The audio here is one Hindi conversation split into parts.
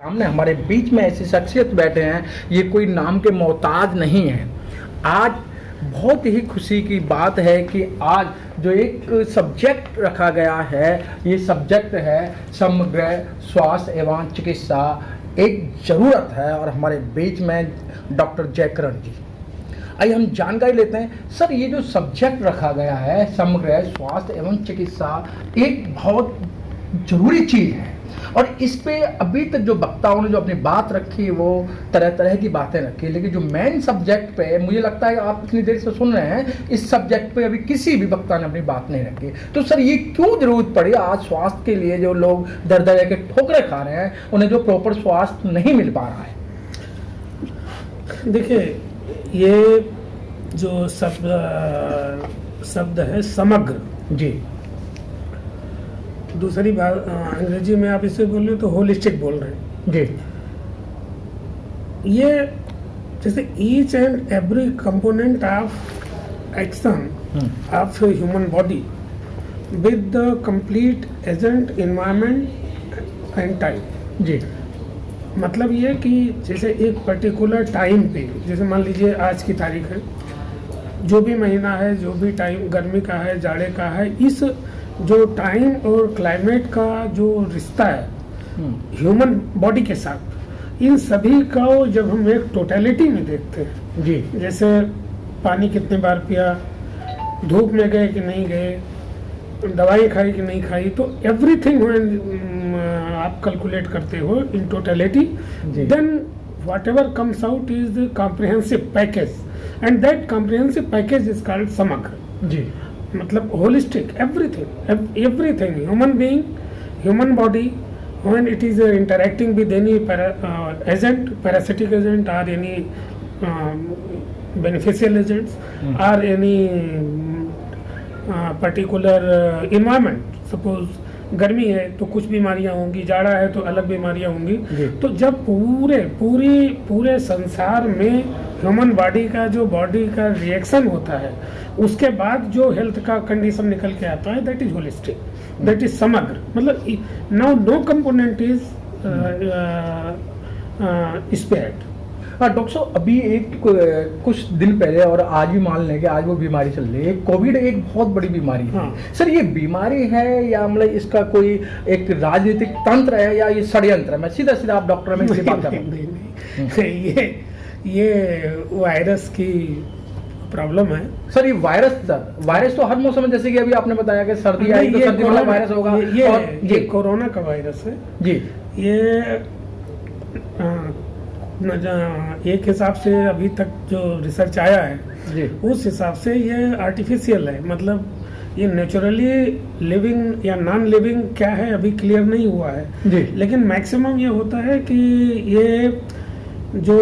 सामने हमारे बीच में ऐसी शख्सियत बैठे हैं, ये कोई नाम के मोहताज नहीं है। आज बहुत ही खुशी की बात है कि आज जो एक सब्जेक्ट रखा गया है, ये सब्जेक्ट है समग्र स्वास्थ्य एवं चिकित्सा। एक ज़रूरत है और हमारे बीच में डॉक्टर जयकरण जी। आइए हम जानकारी लेते हैं। सर, ये जो सब्जेक्ट रखा गया है समग्र स्वास्थ्य एवं चिकित्सा, एक बहुत ज़रूरी चीज़ है और इस पे अभी तक जो वक्ताओं ने जो अपनी बात रखी वो तरह तरह की बातें रखी, लेकिन जो मेन सब्जेक्ट पे मुझे लगता है आप इतनी देर से सुन रहे हैं, इस सब्जेक्ट पे अभी किसी भी वक्ता ने अपनी बात नहीं रखी। तो सर, ये क्यों जरूरत पड़ी आज स्वास्थ्य के लिए? जो लोग दर दर के ठोकरे खा रहे हैं, उन्हें जो प्रॉपर स्वास्थ्य नहीं मिल पा रहा है। देखिए, ये जो शब्द है समग्र जी, दूसरी बात अंग्रेजी में आप इसे बोल रहे तो होलिस्टिक बोल रहे हैं जी। ये जैसे each and every component of action of human body with the complete agent environment and time. जी, मतलब ये कि जैसे एक पर्टिकुलर टाइम पे, जैसे मान लीजिए आज की तारीख है, जो भी महीना है, जो भी टाइम गर्मी का है, जाड़े का है, इस जो टाइम और क्लाइमेट का जो रिश्ता है ह्यूमन बॉडी के साथ, इन सभी का जब हम एक टोटलिटी में देखते हैं जी, जैसे पानी कितने बार पिया, धूप में गए कि नहीं गए, दवाई खाई कि नहीं खाई, तो एवरीथिंग आप कैलकुलेट करते हो in totality, then whatever comes out is the comprehensive package and that comprehensive package is called समग्र जी। मतलब holistic everything human being, human body, when it is interacting with any agent, parasitic agent or any beneficial agents or any particular environment, suppose गर्मी है तो कुछ बीमारियां होंगी, जाड़ा है तो अलग बीमारियां होंगी। तो जब पूरे संसार में ह्यूमन बॉडी का रिएक्शन होता है, उसके बाद जो हेल्थ का कंडीशन निकल के आता है, that is holistic, that is समग्र। मतलब नो कंपोनेंट इज स्पेयर्ड। हाँ डॉक्टर साहब, अभी कुछ दिन पहले और आज भी मान लें कि आज वो बीमारी चल रही है, कोविड एक बहुत बड़ी बीमारी है। हाँ। सर, सर, ये बीमारी है या मतलब इसका कोई एक राजनीतिक तंत्र है या ये षड्यंत्र है? मैं सीधा आप डॉक्टर में बात कर रहा हूँ। ये वायरस की प्रॉब्लम है। सर, ये वायरस तो हर मौसम में, जैसे कि अभी आपने बताया कि सर्दी आई तो सर्दी वाला वायरस होगा। ये कोरोना का वायरस है जी। ये एक हिसाब से अभी तक जो रिसर्च आया है जी, उस हिसाब से ये आर्टिफिशियल है। मतलब ये नेचुरली लिविंग या नॉन लिविंग क्या है अभी क्लियर नहीं हुआ है जी। लेकिन मैक्सिमम ये होता है कि ये जो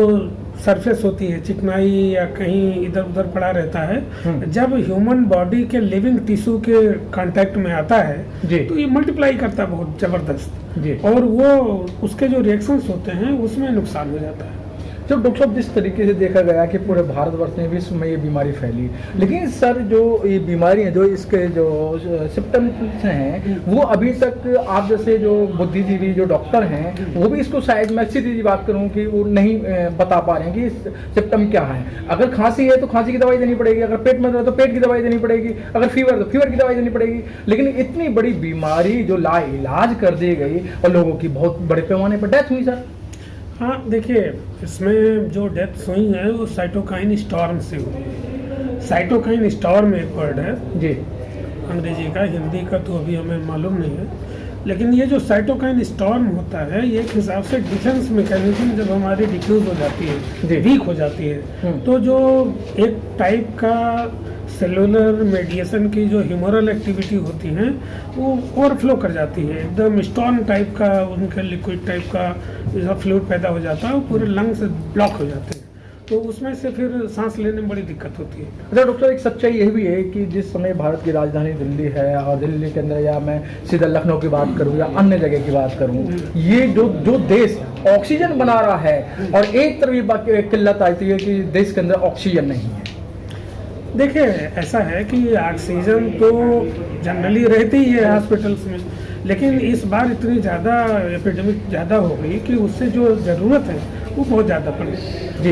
सरफेस होती है, चिकनाई या कहीं इधर उधर पड़ा रहता है, जब ह्यूमन बॉडी के लिविंग टिश्यू के कांटेक्ट में आता है जी, तो ये मल्टीप्लाई करता है बहुत जबरदस्त जी। और वो उसके जो रिएक्शंस होते हैं उसमें नुकसान हो जाता है। तो डॉक्टर साहब, जिस तरीके से देखा गया कि पूरे भारतवर्ष में, विश्व में ये बीमारी फैली, लेकिन सर जो ये बीमारी है, जो इसके जो सिम्टम्स हैं, वो अभी तक आप जैसे जो बुद्धिजीवी जो डॉक्टर हैं वो भी इसको शायद, मैं सीधी बात करूं कि वो नहीं बता पा रहे हैं कि सिम्टम क्या है। अगर खांसी है तो खांसी की दवाई देनी पड़ेगी, अगर पेट में दर्द तो पेट की दवाई देनी पड़ेगी, अगर फीवर तो फीवर की दवाई देनी पड़ेगी। लेकिन इतनी बड़ी बीमारी जो लाइलाज कर दी गई और लोगों की बहुत बड़े पैमाने पर डेथ हुई। सर, हाँ देखिए, इसमें जो डेथ्स हुई हैं वो साइटोकाइन स्टॉर्म से हुई है। साइटोकाइन स्टॉर्म एक वर्ड है जी, अंग्रेजी का, हिंदी का तो अभी हमें मालूम नहीं है, लेकिन ये जो साइटोकाइन स्टॉर्म होता है ये एक हिसाब से डिफेंस मैकेनिज्म जब हमारी डिफ्यूज हो जाती है, वीक हो जाती है, तो जो एक टाइप का सेलुलर मेडिएशन की जो ह्यूमरल एक्टिविटी होती हैं वो ओवरफ्लो कर जाती है, एकदम स्टॉर्म टाइप का, उनके लिक्विड टाइप का जैसा फ्लूइड पैदा हो जाता है, वो पूरे लंग से ब्लॉक हो जाते हैं, तो उसमें से फिर सांस लेने में बड़ी दिक्कत होती है। अच्छा डॉक्टर, एक सच्चाई यह भी है कि जिस समय भारत की राजधानी दिल्ली है और दिल्ली के अंदर, या मैं सीधा लखनऊ की बात करूं या अन्य जगह की बात करूं, ये जो देश ऑक्सीजन बना रहा है और एक तरफ ये किल्लत आती है कि देश के अंदर ऑक्सीजन नहीं है। देखिए, ऐसा है कि ऑक्सीजन तो जनरली रहती ही है हॉस्पिटल्स में, लेकिन इस बार इतनी ज़्यादा एपिडेमिक ज़्यादा हो गई कि उससे जो ज़रूरत है वो बहुत ज़्यादा पड़ी,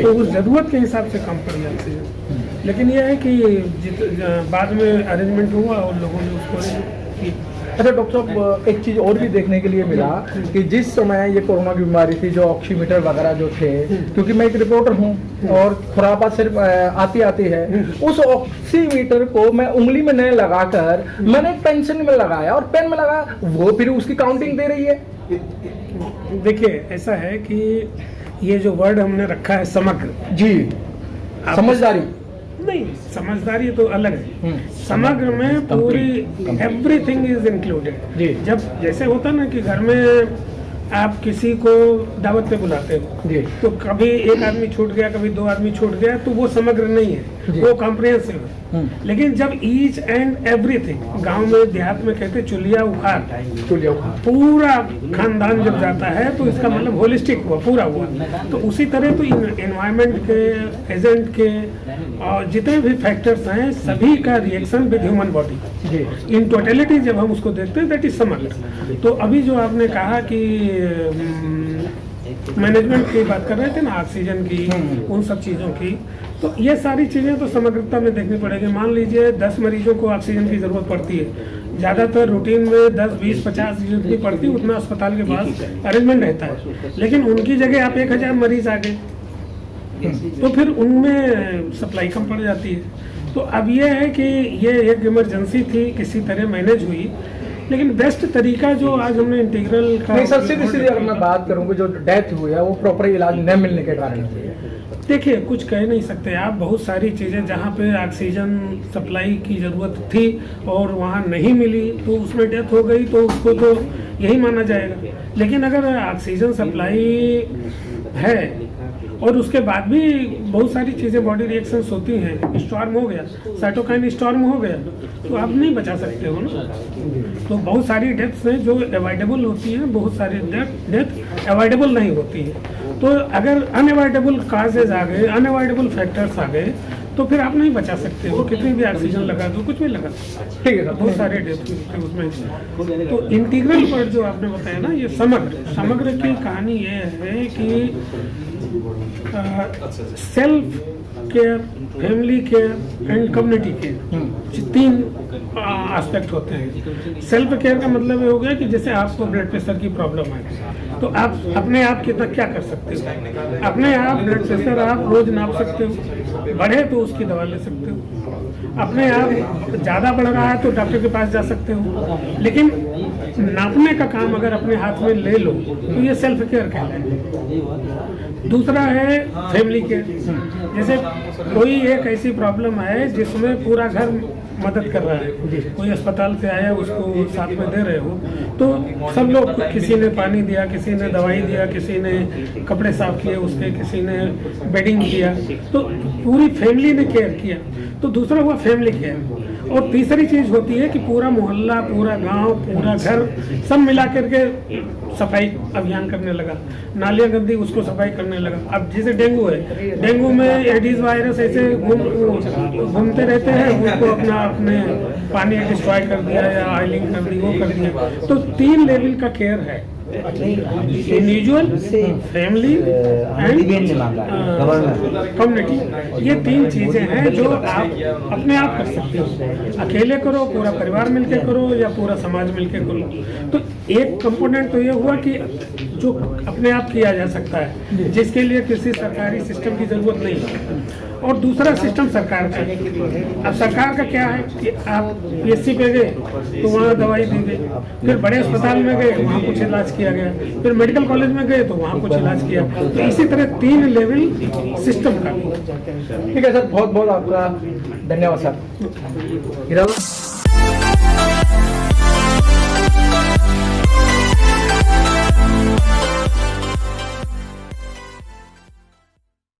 तो उस ज़रूरत के हिसाब से कम पड़ी ऑक्सीजन। लेकिन यह है कि बाद में अरेंजमेंट हुआ और लोगों ने उसको की। अच्छा डॉक्टर साहब, एक चीज़ और भी देखने के लिए मिला कि जिस समय ये कोरोना की बीमारी थी, जो ऑक्सीमीटर वगैरह जो थे, क्योंकि मैं एक रिपोर्टर हूँ और खुरापात सिर्फ आती है, उस ऑक्सीमीटर को मैं उंगली में नहीं लगाकर मैंने एक पेंसिल में लगाया और पेन में लगाया, वो फिर उसकी काउंटिंग दे रही है। देखिए ऐसा है कि ये जो वर्ड हमने रखा है समग्र, जी, समझदारी नहीं, समझदारी तो अलग है। समग्र में पूरी एवरीथिंग इज इंक्लूडेड। जब जैसे होता ना कि घर में आप किसी को दावत पे बुलाते हो, तो कभी एक आदमी छूट गया, कभी दो आदमी छूट गया, तो वो समग्र नहीं है, वो कॉम्प्रिहेंसिव है। लेकिन जब ईच एंड एवरीथिंग, गांव में देहात में कहते चुलिया उखाड़, पूरा खानदान जब जाता है तो इसका मतलब होलिस्टिक हुआ, पूरा हुआ। तो उसी तरह तो एनवायरमेंट के, एजेंट के और जितने भी फैक्टर्स हैं सभी का reaction with human body in totality जब हम उसको देखते हैं, दैट इज समग्र। तो अभी जो आपने कहा कि मैनेजमेंट की बात कर रहे थे ना, ऑक्सीजन की, उन सब चीज़ों की, तो ये सारी चीज़ें तो समग्रता में देखनी पड़ेगी। मान लीजिए 10 मरीजों को ऑक्सीजन की ज़रूरत पड़ती है, ज़्यादातर रूटीन में 10, 20, 50 जितनी पड़ती है उतना अस्पताल के पास अरेंजमेंट रहता है। लेकिन उनकी जगह आप 1000 मरीज आ गए तो फिर उनमें सप्लाई कम पड़ जाती है। तो अब ये है कि ये एक इमरजेंसी थी, किसी तरह मैनेज हुई, लेकिन बेस्ट तरीका जो आज हमने इंटीग्रल का, नहीं सर, सीधी अगर मैं बात करूँ जो डेथ हुई है वो प्रॉपर इलाज न मिलने के कारण हुई है। देखिए कुछ कह नहीं सकते आप, बहुत सारी चीज़ें जहाँ पे ऑक्सीजन सप्लाई की ज़रूरत थी और वहाँ नहीं मिली तो उसमें डेथ हो गई, तो उसको तो यही माना जाएगा। लेकिन अगर ऑक्सीजन सप्लाई है और उसके बाद भी बहुत सारी चीज़ें बॉडी रिएक्शंस होती हैं, स्टॉर्म हो गया, साइटोकाइन स्टॉर्म हो गया, तो आप नहीं बचा सकते हो ना। तो बहुत सारी डेथ्स हैं जो अवॉइडेबल होती हैं, बहुत सारी डेथ अवॉइडेबल नहीं होती है। तो अगर अनअवॉइडेबल काजेज आ गए, अनअवॉइडेबल फैक्टर्स आ गए, तो फिर आप नहीं बचा सकते हो, कितनी भी ऑक्सीजन लगा दो, कुछ भी लगा। ठीक है, बहुत सारे डेथ हुए उसमें। तो इंटीग्रल पर जो आपने बताया ना, ये समग्र की कहानी ये है कि self care, family care and community care, 3 aspect होते हैं। सेल्फ केयर का मतलब ये हो गया कि जैसे आपको ब्लड प्रेशर की प्रॉब्लम है तो आप अपने आप कितना क्या कर सकते हो। अपने आप ब्लड प्रेशर आप रोज नाप सकते हो, बढ़े तो उसकी दवा ले सकते हो। अपने आप ज़्यादा बढ़ रहा है तो डॉक्टर के पास जा सकते हो, लेकिन नापने का काम अगर अपने हाथ में ले लो तो ये सेल्फ केयर कहलाएगा। दूसरा है फैमिली केयर, जैसे कोई एक ऐसी प्रॉब्लम है जिसमें पूरा घर मदद कर रहा है, कोई अस्पताल से आया उसको साथ में दे रहे हो, तो सब लोग, किसी ने पानी दिया, किसी ने दवाई दिया, किसी ने कपड़े साफ किए उसके, किसी ने बेडिंग किया, तो पूरी फैमिली ने केयर किया। तो दूसरा हुआ फैमिली केयर। और तीसरी चीज होती है कि पूरा मोहल्ला, पूरा गांव, पूरा घर सब मिला करके सफाई अभियान करने लगा, नालियाँ गंदी उसको सफाई करने लगा। अब जैसे डेंगू है, डेंगू में एडीज वायरस ऐसे घूमते रहते हैं, उनको अपने पानी डिस्ट्रॉय कर दिया या ऑयलिंग कर दी, वो कर दिया। तो 3 लेवल का केयर है, इंडिविजुअल, फैमिली एंड कम्युनिटी। ये 3 चीजें हैं जो आप अपने आप कर सकते हो। अकेले करो, पूरा परिवार मिलके करो, या पूरा समाज मिलके करो। तो एक कंपोनेंट तो ये हुआ कि जो अपने आप किया जा सकता है, जिसके लिए किसी सरकारी सिस्टम की जरूरत नहीं है। और दूसरा सिस्टम सरकार का। अब सरकार का क्या है कि आप PSC पे गए तो वहाँ दवाई दी गई, फिर बड़े अस्पताल में गए वहाँ कुछ इलाज किया गया, फिर मेडिकल कॉलेज में गए तो वहाँ कुछ इलाज किया। तो इसी तरह 3 लेवल सिस्टम का। ठीक है सर, बहुत बहुत आपका धन्यवाद सर।